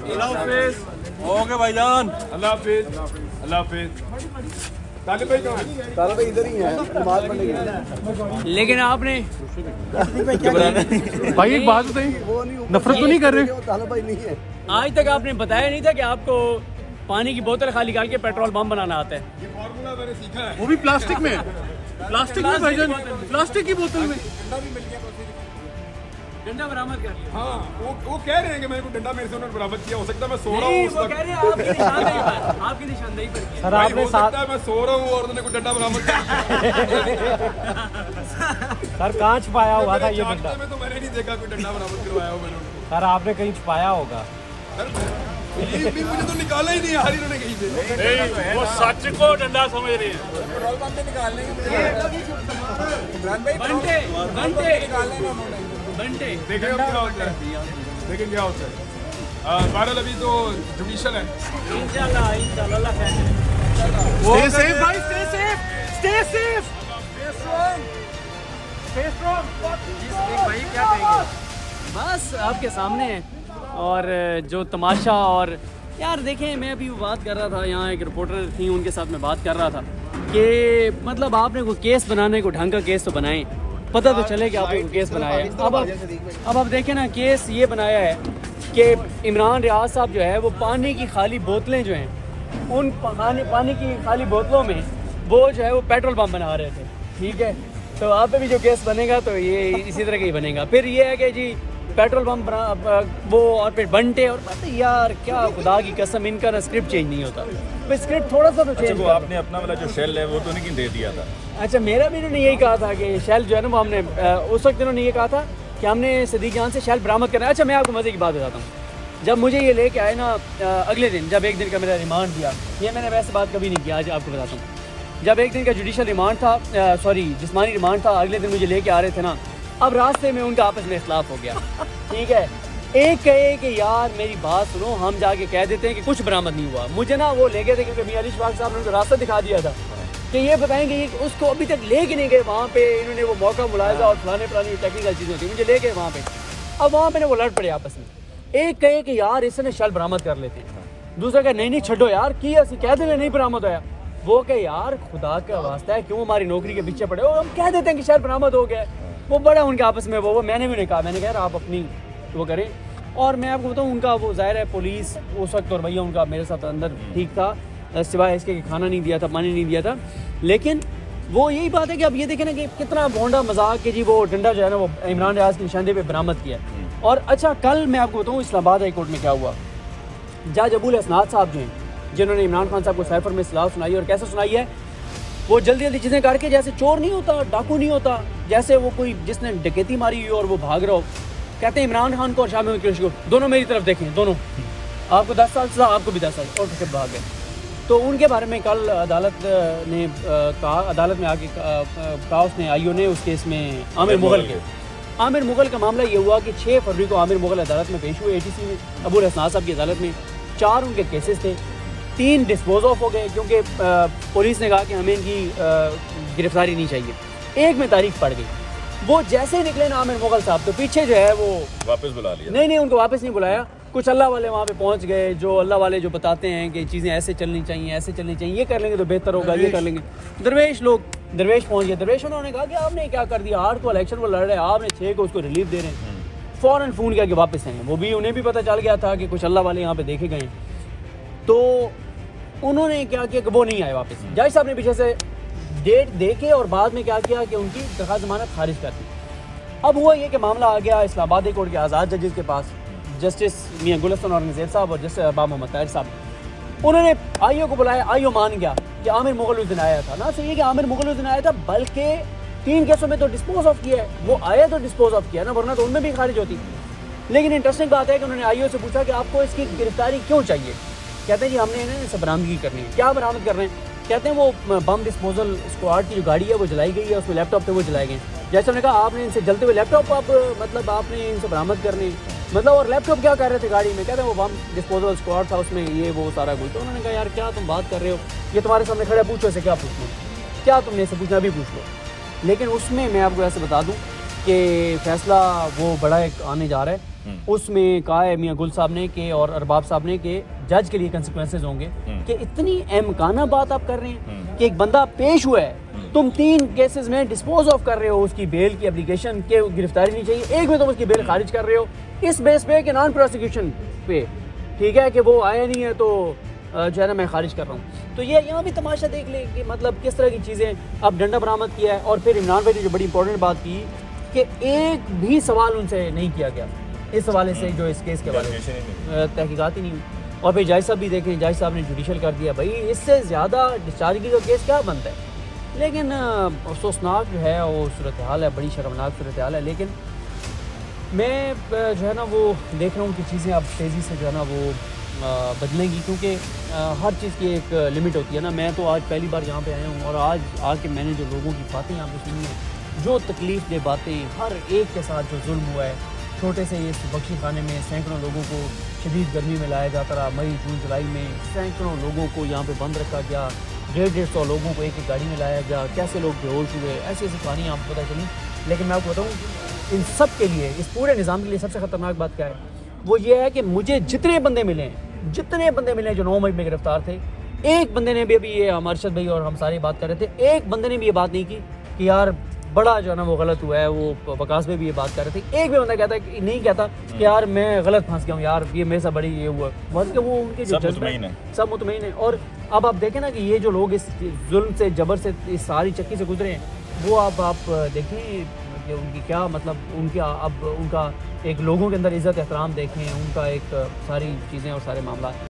अल्लाह हाफिज। Okay भाईजान, अल्लाह हाफिज। अल्लाह हाफिज। तालिब भाई कहाँ हैं? तालिब भाई इधर ही हैं, नमाज पढ़ने गए। लेकिन आपने भाई एक बात बताइए, नफरत तो नहीं कर रहे? तालिब भाई नहीं है। आज तक आपने बताया नहीं था कि आपको पानी की बोतल खाली निकाल के पेट्रोल बम बनाना आता है। ये फार्मूला मैंने सीखा है। वो भी प्लास्टिक में, प्लास्टिक में भाईजान, प्लास्टिक की बोतल में। डंडा भी मिल गया, डंडा बरामद कर लिया। हाँ वो कह रहे हैं कि मेरे को डंडा मेरे से उन्होंने बरामद किया। हो सकता है मैं सो रहा नहीं, हूँ वो कह रहे हैं आपकी निशानदेही पर, आपकी निशानदेही पर किया। सर आपने हो सकता है मैं सो रहा हूँ और उन्होंने को डंडा बरामद किया। सर कहाँ छुपाया हुआ था ये चाटते डंडा? में तो मैंने नहीं देखा कोई डंडा बरामद करवाया हो मैंने उनको। सर आपने कहीं छुपाया होगा। ये भी मुझे तो निकाला ही नहीं यार इन्होंने कहीं से। वो सच को डंडा समझ रहे हैं। पेट्रोल पंप से निकालने घंटे घंटे देखें अब क्या होता है, देखें क्या होता है। बहरहाल अभी तो जुडिशल है। इंशाल्लाह इंशाल्लाह खैर स्टे सेफ भाई, stay safe, stay safe, stay strong. भाई क्या कहेंगे? बस आपके सामने है। और जो तमाशा, और यार देखें, मैं अभी बात कर रहा था, यहाँ एक रिपोर्टर थी उनके साथ मैं बात कर रहा था कि मतलब आपने कोई केस बनाने को ढंग का केस तो बनाएं, पता तो चले कि आपने कोई केस बनाया है। अब आप देखें ना, केस ये बनाया है कि इमरान रियाज साहब जो है वो पानी की खाली बोतलें जो हैं, उन पानी की खाली बोतलों में वो जो है वो पेट्रोल पंप बना रहे थे। ठीक है, तो आप पे भी जो केस बनेगा तो ये इसी तरह का ही बनेगा। फिर ये है कि जी पेट्रोल पंप वो, और फिर बंटे, और पता यार क्या, खुदा की कसम इनका ना स्क्रिप्ट चेंज नहीं होता। भाई स्क्रिप्ट थोड़ा सा तो चेंज। वो आपने अपना वाला जो शेल है वो तो नहीं दे दिया था? अच्छा, मेरा भी इन्होंने यही कहा था कि शेल जो है ना वो हमने उस वक्त इन्होंने ये कहा था कि हमने सदीक जान से शेल बरामद करना है। अच्छा, मैं आपको मज़े की बात बताता हूँ। जब मुझे ये लेके आए ना अगले दिन, जब एक दिन का मेरा रिमांड दिया, ये मैंने वैसे बात कभी नहीं किया, आज आपको बताता हूँ। जब एक दिन का जुडिशल रिमांड था, सॉरी जिस्मानी रिमांड था, अगले दिन मुझे लेके आ रहे थे ना, अब रास्ते में उनका आपस में इख्लाफ हो गया। ठीक है, एक कहे कि यार मेरी बात सुनो, हम जाके कह देते हैं कि कुछ बरामद नहीं हुआ। मुझे ना वो ले गए थे क्योंकि मियां अली शफाक साहब ने उनको रास्ता दिखा दिया था कि ये बताएंगे, ये उसको अभी तक ले के नहीं गए वहाँ पे। इन्होंने वो मौका मुलायजा और फलाने टेक्निकल चीज़ें होती, मुझे ले गए वहाँ पे। अब वहाँ पे ना वो लड़ पड़े आपस में। एक कहे कि यार इसने शल बरामद कर लेते हैं, दूसरा कहे नहीं नहीं छो यार की असी कह देते नहीं बरामद होया। वो कहे यार खुदा का वास्ता है, क्यों हमारी नौकरी के पीछे पड़े हो, हम कह देते हैं कि शल बरामद हो गया। वो बड़ा उनके आपस में वो मैंने भी नहीं कहा, मैंने कहा आप अपनी वो करें। और मैं आपको बताऊँ, उनका वो ज़ाहिर है पुलिस उस वक्त और भैया उनका मेरे साथ अंदर ठीक था, सिवाय इसके कि खाना नहीं दिया था, पानी नहीं दिया था। लेकिन वो यही बात है कि अब ये देखें ना कि कितना भोंडा मजाक के जी वो डंडा जो है ना वो इमरान रियाज की निशानदेही पे बरामद किया। और अच्छा, कल मैं आपको बताऊँ इस्लामाबाद हाई कोर्ट में क्या हुआ। जज अबुल हसनात साहब जो हैं, जिन्होंने इमरान खान साहब को साइफर में सलाह सुनाई, और कैसे सुनाई है, वो जल्दी जल्दी चीज़ें करके, जैसे चोर नहीं होता, डाकू नहीं होता, जैसे वो कोई जिसने डकैती मारी हुई और वो भाग रहा हो, कहते हैं इमरान खान को और शाह महमूद कुरैशी को दोनों मेरी तरफ देखें, दोनों आपको 10 साल सजा, आपको भी 10 साल, और फिर भाग गए। तो उनके बारे में कल अदालत ने कहा, अदालत में आके कहा उसने, आईओ ने उस केस में आमिर मुगल का मामला ये हुआ कि 6 फरवरी को आमिर मुगल अदालत में पेश हुए, ATC में, अबुल हसनात साहब की अदालत में। 4 उनके केसेस थे, 3 डिस्पोज ऑफ हो गए क्योंकि पुलिस ने कहा कि हमें इनकी गिरफ्तारी नहीं चाहिए। एक में तारीख पड़ गई, वो जैसे ही निकले ना आमिर मुगल साहब, तो पीछे जो है वो वापस बुला लिया? नहीं, उनको वापस नहीं बुलाया। कुछ अल्लाह वाले वहाँ पे पहुँच गए, जो अल्लाह वाले जो बताते हैं कि चीज़ें ऐसे चलनी चाहिए, ऐसे चलनी चाहिए, ये कर लेंगे तो बेहतर होगा, ये कर लेंगे। दरवेश पहुँच गए। दरवेश उन्होंने कहा कि आपने क्या कर दिया, हार तो इलेक्शन वो लड़ रहे हैं, आपने 6 को उसको रिलीफ दे रहे हैं। फ़ौरन फ़ोन किया कि वापस आएंगे। वो भी, उन्हें भी पता चल गया था कि कुछ अल्लाह वाले यहाँ पे देखे गए, तो उन्होंने क्या किया कि वो नहीं आए वापस। जज साहब ने पीछे से डेट देके और बाद में क्या किया कि उनकी दरख्वास्त जमानत खारिज कर दी। अब हुआ ये कि मामला आ गया इस्लामाबाद हाई कोर्ट के आज़ाद जजेस के पास, जस्टिस मियां गुलशन औरंगज़ेब साहब और जस्टिस अहबाब मोहम्मद ताहिर साहब। उन्होंने आईओ को बुलाया, आईओ मान गया कि आमिर मुगल उस दिन आया था। ना सिर्फ ये कि आमिर मुगल उस दिन आया था, बल्कि 3 केसों में तो डिस्पोज ऑफ किया है, वो आया तो डिस्पोज ऑफ किया ना, वरना तो उनमें भी खारिज होती। लेकिन इंटरेस्टिंग बात है कि उन्होंने आईओ से पूछा कि आपको इसकी गिरफ्तारी क्यों चाहिए। कहते हैं जी हमने इन्हें इसे बरामदगी करनी है। क्या बरामद कर रहे हैं? कहते हैं वो बम डिस्पोजल स्क्वाड की जो गाड़ी है वो जलाई गई है, उसमें लैपटॉप थे वो जलाए गए। जैसे हमने कहा आपने इनसे जलते हुए लैपटॉप आप मतलब आपने इनसे बरामद करने, मतलब और लैपटॉप क्या कर रहे थे गाड़ी में? कहते हैं वो बम डिस्पोजल स्क्वाड था, उसमें ये वो सारा कुछ। तो उन्होंने कहा यार क्या तुम बात कर रहे हो, ये तुम्हारे सामने खड़ा, पूछो इसे क्या पूछना, क्या तुमने इसे पूछना, अभी पूछ लो। लेकिन उसमें मैं आपको ऐसे बता दूँ कि फैसला वो बड़ा एक आने जा रहा है। उसमें कहा है मियां गुल साहब ने कि और अरबाब साहब ने कि जज के लिए कंसिक्वेंसेज होंगे कि इतनी अहमकाना बात आप कर रहे हैं कि एक बंदा पेश हुआ है, तुम 3 केसेस में डिस्पोज ऑफ कर रहे हो उसकी बेल की एप्लीकेशन के गिरफ्तारी नहीं चाहिए, एक में तुम उसकी बेल खारिज कर रहे हो इस बेस पे कि नॉन प्रोसिक्यूशन पे, ठीक है, कि वो आया नहीं है तो जो है ना मैं खारिज कर रहा हूँ। तो ये यहाँ भी तमाशा देख ले कि मतलब किस तरह की चीज़ें अब डंडा बरामद किया है। और फिर इमरान भाई ने जो बड़ी इंपॉर्टेंट बात की कि एक भी सवाल उनसे नहीं किया गया इस हवाले से जो इस केस के बारे में तहकीकात ही नहीं हुई। और फिर जज साहब भी देखें, जज साहब ने जुडिशल कर दिया, भाई इससे ज़्यादा डिस्चार्ज का केस क्या बनता है। लेकिन अफसोसनाक जो है वो सूरत हाल है, बड़ी शर्मनाक सूरत हाल है। लेकिन मैं जो है ना वो देख रहा हूँ कि चीज़ें अब तेज़ी से जो है ना वो बदलेंगी, क्योंकि हर चीज़ की एक लिमिट होती है ना। मैं तो आज पहली बार यहाँ पे आया हूँ और आज आके मैंने जो लोगों की बातें यहाँ पे सुनी हैं, जो तकलीफ़ दे बातें, हर एक के साथ जो जुल्म हुआ है, छोटे से इस बख्शी खाने में सैकड़ों लोगों को शदीद गर्मी में लाया जाता रहा, मई जून जुलाई में सैकड़ों लोगों को यहाँ पे बंद रखा गया, 150-150 लोगों को एक एक गाड़ी में लाया गया, कैसे लोग बेहोश हुए, ऐसी ऐसी कहानी आपको पता चली। लेकिन मैं आपको बताऊँ इन सब के लिए, इस पूरे निज़ाम के लिए सबसे ख़तरनाक बात क्या है, वो ये है कि मुझे जितने बंदे मिले हैं जो 9 मई में गिरफ्तार थे, एक बंदे ने भी, अभी ये हम अरशद भाई और हम सारे बात कर रहे थे, एक बंदे ने भी ये बात नहीं की कि यार बड़ा जो है ना वो गलत हुआ है। वो वकास में भी ये बात कर रहे थे, एक भी बंदा कहता है नहीं कहता कि यार मैं गलत फंस गया हूँ, यार ये मेरे साथ बड़ी ये हुआ, बल्कि वो उनके जो जज्बे सब मुतमईन है। और अब आप देखें ना कि ये जो लोग इस जुल्म से, जबर से, इस सारी चक्की से गुजरे हैं, वो आप देखें कि उनकी क्या मतलब उनका एक लोगों के अंदर इज़्ज़त एहतराम देखें, उनका एक सारी चीज़ें और सारे मामला।